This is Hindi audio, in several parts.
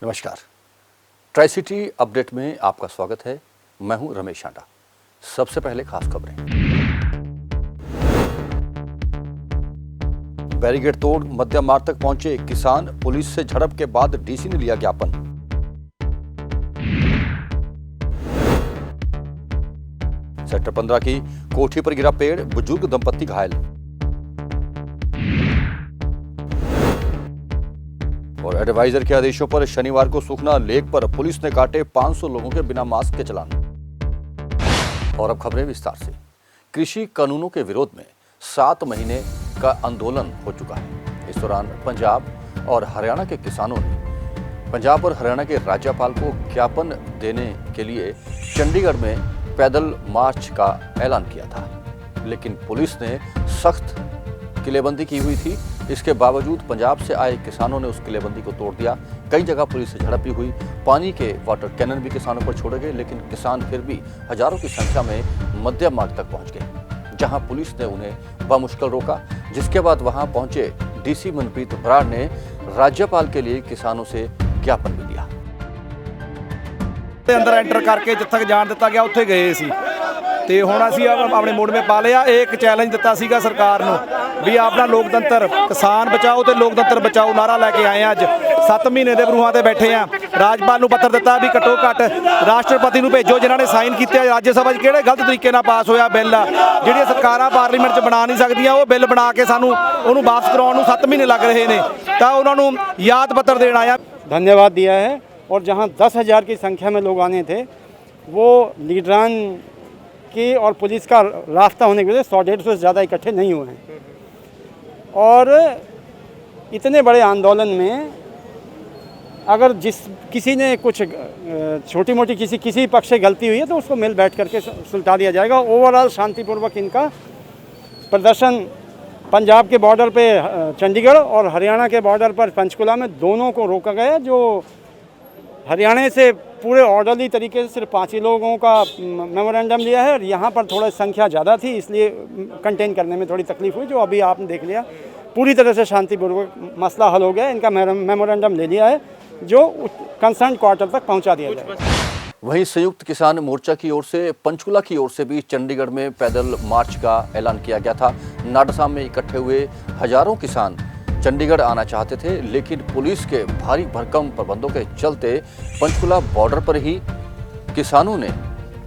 नमस्कार, ट्राई सिटी अपडेट में आपका स्वागत है। मैं हूं रमेश आंडा। सबसे पहले खास खबरें। बैरिकेड तोड़ मध्य मार्ग तक पहुंचे किसान, पुलिस से झड़प के बाद डीसी ने लिया ज्ञापन। सेक्टर 15 की कोठी पर गिरा पेड़, बुजुर्ग दंपत्ति घायल। और एडवाइजर के आदेशों पर शनिवार को सुखना लेक पर पुलिस ने काटे 500 लोगों के बिना मास्क के चालान। और अब खबरें विस्तार से। कृषि कानूनों के विरोध में 7 महीने का आंदोलन हो चुका है। इस दौरान पंजाब और हरियाणा के किसानों ने पंजाब और हरियाणा के राज्यपाल को ज्ञापन देने के लिए चंडीगढ़ में पैदल मार्च का ऐलान किया था, लेकिन पुलिस ने सख्त किलेबंदी की हुई थी। इसके बावजूद पंजाब से आए किसानों ने उस किलेबंदी को तोड़ दिया। कई जगह पुलिस से झड़प भी हुई। पानी के वाटर कैनन भी किसानों पर छोड़े गए, लेकिन किसान फिर भी हजारों की संख्या में मध्य मार्ग तक पहुंच गए, जहां पुलिस ने उन्हें बामुश्किल रोका। जिसके बाद वहां पहुंचे डीसी मनप्रीत बराड़ ने राज्यपाल के लिए किसानों से ज्ञापन भी दिया। अंदर एंटर करके जिथे जान दिता गया उत्थे गए सी ते हुण असीं अपने मोड़वे पा लिया। एक चैलेंज दिता सीगा सरकार नूं भी अपना लोकतंत्र, किसान बचाओ ते लोकतंत्र बचाओ नारा लैके आए। अज 7 महीने के बरूहां ते बैठे आ। राजपाल नूं पत्र दिता भी घट्टो घट्ट राष्ट्रपति नूं भेजो जिन्हां ने साइन कीते। राज्य सभा च किहड़े गलत तरीके नाल पास होया बिल आ, जिहड़ियां सरकारां पार्लीमेंट च बना नहीं सकदियां, वो बिल बना के सानूं उहनूं वापस करवाउण नूं 7 महीने लग रहे ने। तां उहनां नूं याद पत्र देण आया। धन्यवाद दिया है। और जहां 10,000 की संख्या में लोग आने थे, वो लीडरान की और पुलिस का रास्ता होने की वजह से 100-150 से ज़्यादा इकट्ठे नहीं हुए हैं। और इतने बड़े आंदोलन में अगर किसी ने कुछ छोटी मोटी किसी पक्ष से गलती हुई है तो उसको मिल बैठ करके सुलझा दिया जाएगा। ओवरऑल शांतिपूर्वक इनका प्रदर्शन पंजाब के बॉर्डर पे चंडीगढ़ और हरियाणा के बॉर्डर पर पंचकुला में दोनों को रोका गया। जो हरियाणा से पूरे ऑर्डरली तरीके से सिर्फ 5 ही लोगों का मेमोरेंडम लिया है, और यहाँ पर थोड़ा संख्या ज़्यादा थी, इसलिए कंटेन करने में थोड़ी तकलीफ हुई। जो अभी आपने देख लिया, पूरी तरह से शांतिपूर्वक मसला हल हो गया। इनका मेमोरेंडम ले लिया है, जो कंसर्न क्वार्टर तक पहुँचा दिया जाए। वहीं संयुक्त किसान मोर्चा की ओर से पंचकुला की ओर से भी चंडीगढ़ में पैदल मार्च का ऐलान किया गया था। नाडसा में इकट्ठे हुए हजारों किसान चंडीगढ़ आना चाहते थे, लेकिन पुलिस के भारी भरकम प्रबंधों के चलते पंचकुला बॉर्डर पर ही किसानों ने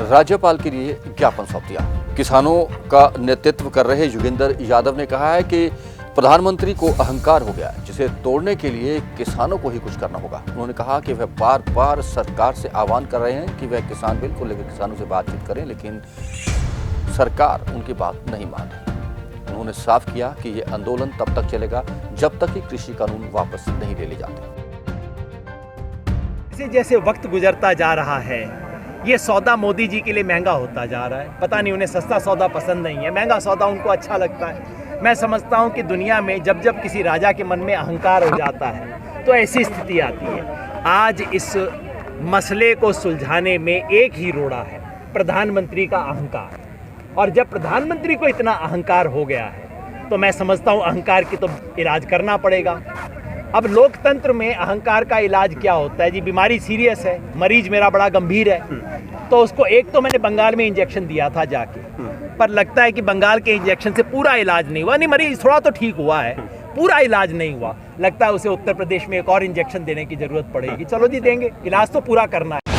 राज्यपाल के लिए ज्ञापन सौंप दिया। किसानों का नेतृत्व कर रहे योगेंद्र यादव ने कहा है कि प्रधानमंत्री को अहंकार हो गया, जिसे तोड़ने के लिए किसानों को ही कुछ करना होगा। उन्होंने कहा कि वह बार बार सरकार से आह्वान कर रहे हैं कि वह किसान बिल को लेकर किसानों से बातचीत करें, लेकिन सरकार उनकी बात नहीं मान रही। उन्होंने साफ किया कि यह आंदोलन तब तक चलेगा जब तक कि कृषि कानून वापस नहीं ले जाते। जैसे जैसे वक्त गुजरता जा रहा है, ये सौदा मोदी जी के लिए महंगा होता जा रहा है। पता नहीं, उन्हें सस्ता सौदा पसंद नहीं है, महंगा सौदा उनको अच्छा लगता है। मैं समझता हूँ कि दुनिया में जब जब किसी राजा के मन में अहंकार हो जाता है तो ऐसी स्थिति आती है। आज इस मसले को सुलझाने में एक ही रोड़ा है, प्रधानमंत्री का अहंकार। और जब प्रधानमंत्री को इतना अहंकार हो गया है तो मैं समझता हूँ अहंकार की तो इलाज करना पड़ेगा। अब लोकतंत्र में अहंकार का इलाज क्या होता है जी? बीमारी सीरियस है, मरीज मेरा बड़ा गंभीर है, तो उसको एक तो मैंने बंगाल में इंजेक्शन दिया था जाके, पर लगता है कि बंगाल के इंजेक्शन से पूरा इलाज नहीं हुआ। नहीं, मरीज थोड़ा तो ठीक हुआ है, पूरा इलाज नहीं हुआ। लगता है उसे उत्तर प्रदेश में एक और इंजेक्शन देने की जरूरत पड़ेगी। चलो जी, देंगे, इलाज तो पूरा करना है।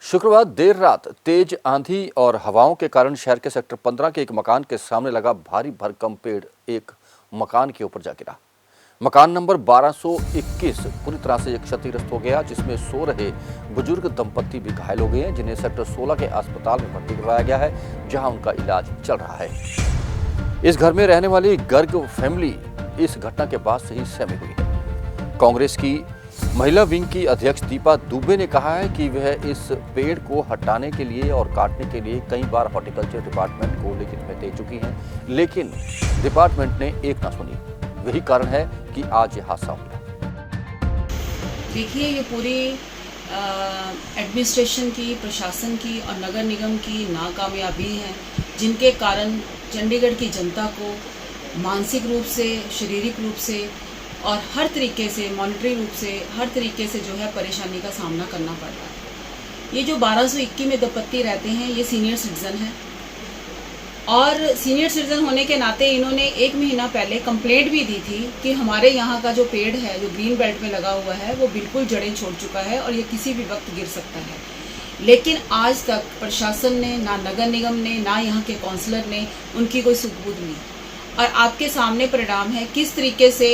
शुक्रवार देर रात तेज आंधी और हवाओं के कारण शहर के सेक्टर 15 के एक मकान के सामने लगा भारी भरकम पेड़ एक मकान के ऊपर जा गिरा। मकान नंबर 1221 पूरी तरह से क्षतिग्रस्त हो गया, जिसमें सो रहे बुजुर्ग दंपत्ति भी घायल हो गए हैं, जिन्हें सेक्टर 16 के अस्पताल में भर्ती करवाया गया है, जहां उनका इलाज चल रहा है। इस घर में रहने वाली गर्ग फैमिली इस घटना के बाद से ही सहमी हुई है। कांग्रेस की महिला विंग की अध्यक्ष दीपा दुबे ने कहा है कि वह इस पेड़ को हटाने के लिए और काटने के लिए कई बार हॉर्टिकल्चर डिपार्टमेंट को लिखित में दे चुकी हैं, लेकिन डिपार्टमेंट ने एक ना सुनी। वही कारण है कि आज यह हादसा हुआ। देखिए, ये पूरी एडमिनिस्ट्रेशन की, प्रशासन की और नगर निगम की नाकामयाबी है, जिनके कारण चंडीगढ़ की जनता को मानसिक रूप से, शारीरिक रूप से और हर तरीके से मॉनिटरी रूप से हर तरीके से जो है परेशानी का सामना करना पड़ रहा है। ये जो 1221 में दंपत्ति रहते हैं ये सीनियर सिटीजन हैं और सीनियर सिटीजन होने के नाते इन्होंने 1 महीना पहले कंप्लेंट भी दी थी कि हमारे यहाँ का जो पेड़ है जो ग्रीन बेल्ट में लगा हुआ है वो बिल्कुल जड़ें छोड़ चुका है और ये किसी भी वक्त गिर सकता है। लेकिन आज तक प्रशासन ने, ना नगर निगम ने, ना यहाँ के काउंसलर ने उनकी कोई सुध-बूध ली और आपके सामने परिणाम है किस तरीके से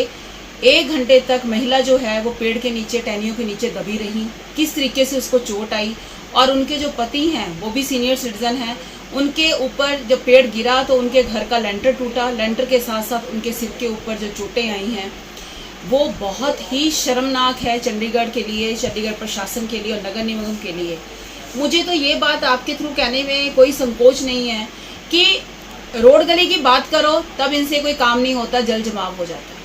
1 घंटे तक महिला जो है वो पेड़ के नीचे, टहनियों के नीचे दबी रही, किस तरीके से उसको चोट आई और उनके जो पति हैं वो भी सीनियर सिटीजन हैं, उनके ऊपर जब पेड़ गिरा तो उनके घर का लेंटर टूटा, लेंटर के साथ साथ उनके सिर के ऊपर जो चोटें आई हैं वो बहुत ही शर्मनाक है चंडीगढ़ के लिए, चंडीगढ़ प्रशासन के लिए और नगर निगम के लिए। मुझे तो ये बात आपके थ्रू कहने में कोई संकोच नहीं है कि रोड गली की बात करो तब इनसे कोई काम नहीं होता, जल जमाव हो जाता है।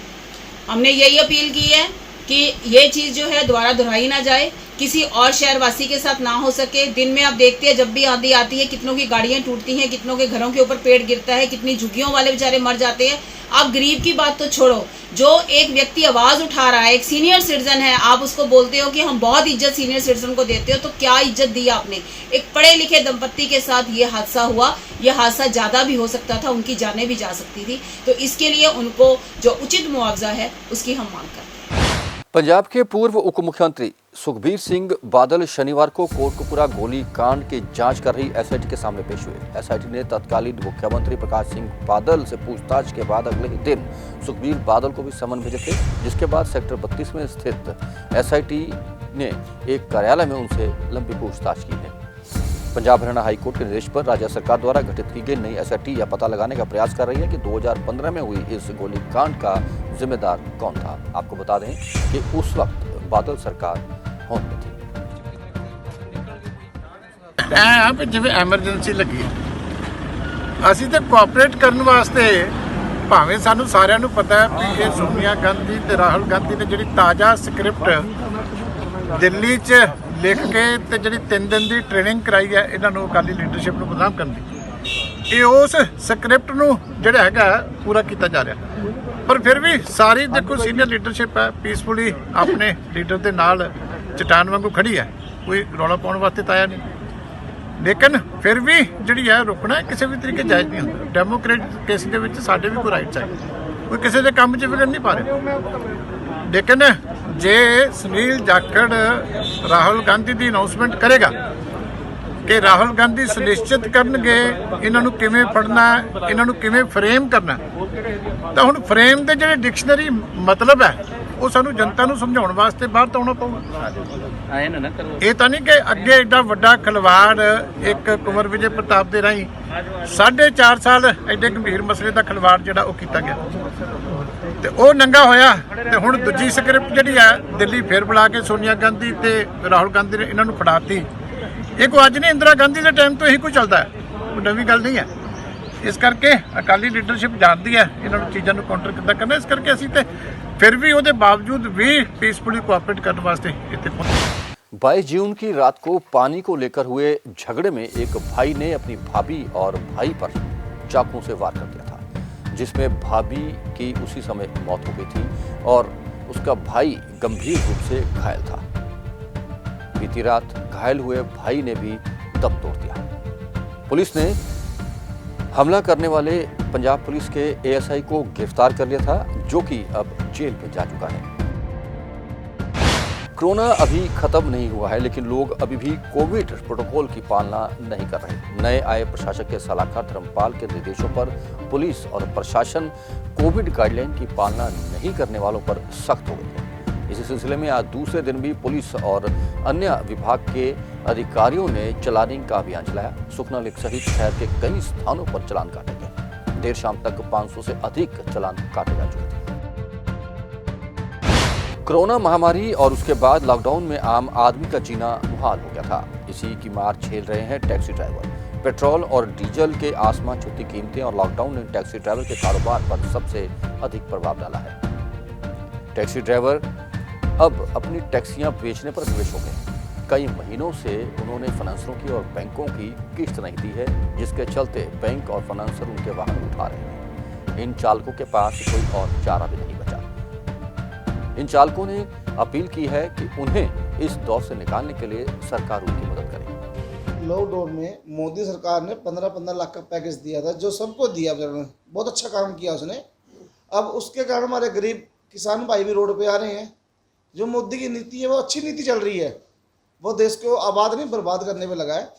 हमने यही अपील की है कि ये चीज़ जो है दोबारा दोहराई ना जाए, किसी और शहरवासी के साथ ना हो सके। दिन में आप देखते हैं जब भी आंधी आती है कितनों की गाड़ियां टूटती हैं, कितनों के घरों के ऊपर पेड़ गिरता है, कितनी झुग्गियों वाले बेचारे मर जाते हैं। आप गरीब की बात तो छोड़ो, जो एक व्यक्ति आवाज़ उठा रहा है, एक सीनियर सिटीजन है, आप उसको बोलते हो कि हम बहुत इज्जत सीनियर सिटीजन को देते हो, तो क्या इज्जत दी आपने? एक पढ़े लिखे दंपत्ति के साथ ये हादसा हुआ, ये हादसा ज़्यादा भी हो सकता था, उनकी जानें भी जा सकती थी। तो इसके लिए उनको जो उचित मुआवजा है उसकी हम मांग करते हैं। पंजाब के पूर्व उप मुख्यमंत्री सुखबीर सिंह बादल शनिवार को कोटकपुरा गोली कांड की जांच कर रही एसआईटी के सामने पेश हुए। एसआईटी ने तत्कालीन मुख्यमंत्री प्रकाश सिंह बादल से पूछताछ के बाद अगले ही दिन सुखबीर बादल को भी समन भेजे थे, जिसके बाद सेक्टर 32 में स्थित एसआईटी ने एक कार्यालय में उनसे लंबी पूछताछ की है। पंजाब हरियाणा हाईकोर्ट के निर्देश पर राज्य सरकार द्वारा गठित की गई नई एसआईटी यह पता लगाने का प्रयास कर रही है कि 2015 में हुई इस गोलीकांड का जिम्मेदार कौन था। आपको बता दें कि उस वक्त बादल सरकार होंद में थी। जिवें एमरजेंसी लगी असीं ते कोऑपरेट करने वास्ते भावें सानू सारिਆਂ ਨੂੰ पता है कि ये सोनिया गांधी ते राहुल गांधी ने जिहड़ी ताज़ा स्क्रिप्ट दिल्ली 'च लिख के ते जिहड़ी 3 दिन की ट्रेनिंग कराई है इन्हां नूं अकाली लीडरशिप नूं बदनाम करन दी, ये उस स्क्रिप्ट नूं जिहड़ा हैगा पूरा किया जा रहा। पर फिर भी सारी देखो सीनियर लीडरशिप है, पीसफुली अपने लीडर के नाल चट्टान वांगू खड़ी है, कोई रौला पाउण वास्ते तो आया नहीं। लेकिन फिर भी जिहड़ी है रुकना किसी भी तरीके जायज़ नहीं होंदा। डेमोक्रेटिक केस दे विच साडे भी कोई राइट्स है, कोई किसी के काम 'च विघन नहीं पा रहे। लेकिन जे सुनील जाखड़ राहुल गांधी की अनाउंसमेंट करेगा कि राहुल गांधी सुनिश्चित करनगे इन्हां नूं किवें फड़ना, इन्हां नूं किवें फ्रेम करना, तो हुण फ्रेम के जिहड़े डिक्शनरी मतलब है वो सानू जनता नूं समझाउण वास्ते बाहर तो आउणा पऊगा। ये तो नहीं कि अगे एडा वड्डा खिलवाड़ एक कुंवर विजय प्रताप के राही 4.5 साल एडे गंभीर मसले का खिलवाड़ जिहड़ा वो कीता गया ते वो नंगा होया ते हुण दूजी स्क्रिप्ट जिहड़ी है दिल्ली फिर बुला के सोनिया गांधी ते राहुल गांधी ने इन्हां नूं फड़ाती। ये कोई अज नहीं, इंदिरा गांधी के टाइम तो यही कुछ चलता है, कोई नवी गल नहीं है। इस करके अकाली लीडरशिप जानती है इन्होंने चीज़ों को काउंटर कितना करना। इस करके असीं ते फिर भी उसके बावजूद भी पीसफुली कोऑपरेट करने वास्ते इत्थे पहुंचे। 22 जून की रात को पानी को लेकर हुए झगड़े में एक भाई ने अपनी भाभी और भाई पर चाकू से वार कर दिया था, जिसमें भाभी की उसी समय मौत हो गई थी और उसका भाई गंभीर रूप से घायल था। बीती रात घायल हुए भाई ने भी दम तोड़ दिया। पुलिस ने हमला करने वाले पंजाब पुलिस के एएसआई को गिरफ्तार कर लिया था, जो कि अब जेल में जा चुका है। कोरोना अभी खत्म नहीं हुआ है, लेकिन लोग अभी भी कोविड प्रोटोकॉल की पालना नहीं कर रहे। नए आए प्रशासक के सलाहकार धर्मपाल के निर्देशों पर पुलिस और प्रशासन कोविड गाइडलाइन की पालना नहीं करने वालों पर सख्त हो गई है। इसी सिलसिले में आज दूसरे दिन भी पुलिस और अन्य विभाग के अधिकारियों ने चलानिंग का अभियान चलाया। सुखना लेक सहित शहर के कई स्थानों पर चालान काटे गए। देर शाम तक 500 से अधिक चालान काटे जा चुके थे। कोरोना महामारी और उसके बाद लॉकडाउन में आम आदमी का जीना मुहाल हो गया था। इसी की मार झेल रहे हैं टैक्सी ड्राइवर। पेट्रोल और डीजल के आसमान छूती कीमतें और लॉकडाउन ने टैक्सी ड्राइवर के कारोबार पर सबसे अधिक प्रभाव डाला है। टैक्सी ड्राइवर अब अपनी टैक्सियां बेचने पर विवश हो गए। कई महीनों से उन्होंने फाइनेंसरों की और बैंकों की किस्त नहीं दी है, जिसके चलते बैंक और फाइनेंसर उनके वाहन उठा रहे हैं। इन चालकों के पास कोई और चारा भी नहीं बचा। इन चालकों ने अपील की है कि उन्हें इस दौर से निकालने के लिए सरकार उनकी मदद करे। लॉकडाउन में मोदी सरकार ने 15-15 लाख का पैकेज दिया था, जो सबको दिया, बहुत अच्छा काम किया उसने। अब उसके कारण हमारे गरीब किसान भाई भी रोड पे आ रहे हैं। जो मोदी की नीति है वो अच्छी नीति चल रही है, वो देश को आबाद नहीं बर्बाद करने पे लगा है।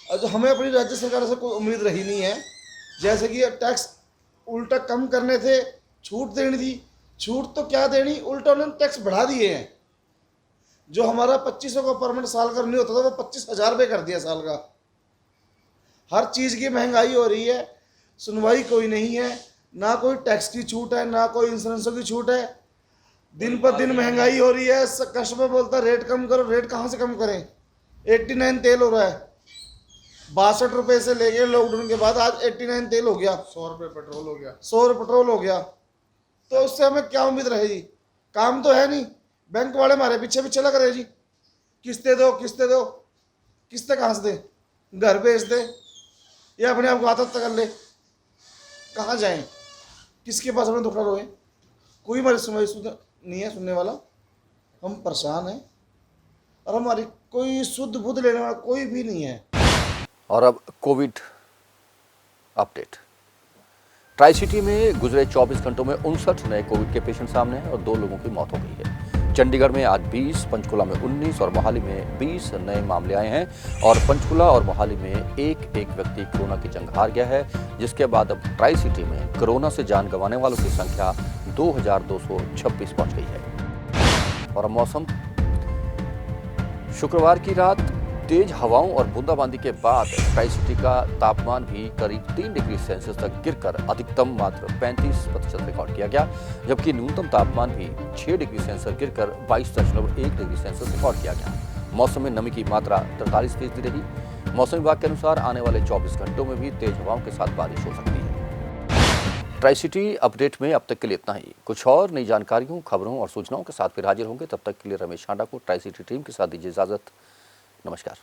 और जो हमें अपनी राज्य सरकार से कोई उम्मीद रही नहीं है, जैसे कि टैक्स उल्टा कम करने थे, छूट देनी थी, छूट तो क्या देनी, उल्टा उन्होंने टैक्स बढ़ा दिए हैं। जो हमारा 2500 का परमिट साल का नहीं होता था वो 25,000 रुपये कर दिया साल का। हर चीज़ की महंगाई हो रही है, सुनवाई कोई नहीं है, ना कोई टैक्स की छूट है, ना कोई इंश्योरेंसों की छूट है। दिन पर दिन महंगाई हो रही है। कस्टमर बोलता है रेट कम करो, रेट कहाँ से कम करें। 89 तेल हो रहा है, 62 रुपये से ले गए लॉकडाउन के बाद, आज 89 तेल हो गया, 100 रुपये पेट्रोल हो गया, 100 रुपये पेट्रोल हो गया। तो उससे हमें क्या उम्मीद रहेगी? काम तो है नहीं, बैंक वाले हमारे पीछे पीछे लग रहे जी, किस्तें दो किस्तें दो। किस्तें कहाँ से दें? घर बेच दे या अपने आप को आदत कर ले, कहाँ जाएं? किसके पास अपने दुखड़ा रोए? कोई हमारी सुनवाई नहीं है सुनने वाला। हम परेशान हैं और हमारी कोई शुद्ध बुद्ध लेने वाला कोई भी नहीं है। और अब कोविड अपडेट। ट्राई सिटी में गुजरे 24 घंटों में 59 नए कोविड के पेशेंट सामने हैं और 2 लोगों की मौत हो गई है। चंडीगढ़ में आज 20, पंचकुला में 19 और मोहाली में 20 नए मामले आए हैं और पंचकुला और मोहाली में एक व्यक्ति कोरोना की जंग हार गया है, जिसके बाद अब ट्राई सिटी में कोरोना से जान गंवाने वालों की संख्या 2226 पहुंच गई है। और अब मौसम। शुक्रवार की रात तेज हवाओं और बूंदाबांदी के बाद ट्राई सिटी का तापमान भी करीब 3 डिग्री सेल्सियस तक गिरकर अधिकतम मात्र 35% रिकॉर्ड किया गया, जबकि न्यूनतम तापमान भी 6 डिग्री सेल्सियस गिरकर 22.1 डिग्री सेल्सियस रिकॉर्ड किया गया। मौसम में नमी की मात्रा 43% रही। मौसम विभाग के अनुसार आने वाले 24 घंटों में भी तेज हवाओं के साथ बारिश हो सकती है। ट्राई सिटी अपडेट में अब तक के लिए इतना ही। कुछ और नई जानकारियों, खबरों और सूचनाओं के साथ फिर हाजिर होंगे। तब तक के लिए रमेश हांडा को ट्राई सिटी टीम के साथ दीजिए इजाजत। नमस्कार।